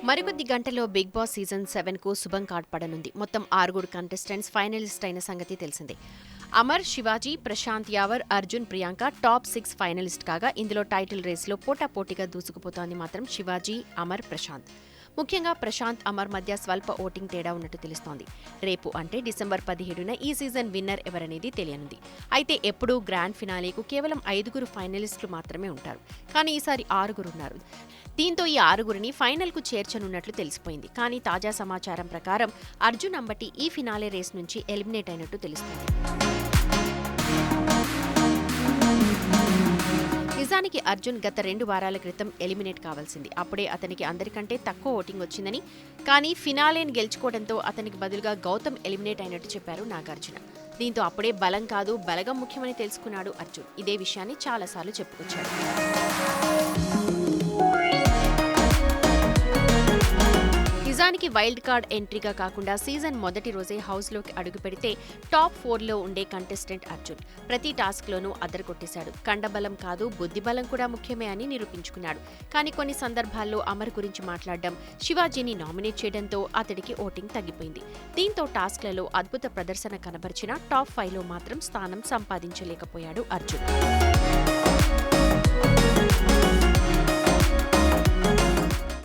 మరికొద్ది గంటల్లో big boss season 7కు శుభం కార్డ్ పడనుంది. మొత్తం 6 కంటెస్టెంట్స్ ఫైనలిస్ట్ అయిన సంగతి తెలిసిందే. అమర్, శివాజీ, ప్రశాంత్ యావర్, అర్జున్, ప్రియాంక టాప్ 6 ఫైనలిస్ట్ కాగా ఇందులో టైటిల్ రేస్లో పోటాపోటీగా దూసుకుపోతోంది మాత్రం శివాజీ, అమర్, ప్రశాంత్. ముఖ్యంగా ప్రశాంత్, అమర్ మధ్య స్వల్ప ఓటింగ్ తేడా ఉన్నట్టు తెలుస్తోంది. రేపు అంటే డిసెంబర్ 17న ఈ సీజన్ విన్నర్ ఎవరనేది తెలియనుంది. అయితే ఎప్పుడూ గ్రాండ్ ఫినాలేకు కేవలం 5 ఫైనలిస్టులు మాత్రమే ఉంటారు. కానీ ఈసారి 6 ఉన్నారు. దీంతో ఈ 6 ఫైనల్కు చేర్చనున్నట్లు తెలిసిపోయింది. కానీ తాజా సమాచారం ప్రకారం అర్జున్ అంబటి ఈ ఫినాలే రేస్ నుంచి ఎలిమినేట్ అయినట్టు తెలుస్తోంది. నిజానికి అర్జున్ గత 2 వారాల క్రితం ఎలిమినేట్ కావాల్సింది. అప్పుడే అతనికి అందరికంటే తక్కువ ఓటింగ్ వచ్చిందని, కానీ ఫినాలేని గెలుచుకోవడంతో అతనికి బదులుగా గౌతమ్ ఎలిమినేట్ అయినట్టు చెప్పారు నాగార్జున. దీంతో అప్పుడే బలం కాదు బలగం ముఖ్యమని తెలుసుకున్నాడు అర్జున్. ఇదే విషయాన్ని చాలాసార్లు చెప్పుకొచ్చాడు. నిజానికి వైల్డ్ కార్డ్ ఎంట్రీగా కాకుండా సీజన్ మొదటి రోజే హౌస్లోకి అడుగుపెడితే టాప్ 4లో ఉండే కంటెస్టెంట్ అర్జున్. ప్రతి టాస్క్లోనూ అదరగొట్టేశాడు. కండబలం కాదు బుద్ధిబలం కూడా ముఖ్యమే అని నిరూపించుకున్నాడు. కానీ కొన్ని సందర్భాల్లో అమర్ గురించి మాట్లాడడం, శివాజీని నామినేట్ చేయడంతో అతడికి ఓటింగ్ తగ్గిపోయింది. దీంతో టాస్క్లలో అద్భుత ప్రదర్శన కనబర్చిన టాప్ 5లో మాత్రం స్థానం సంపాదించలేకపోయాడు అర్జున్.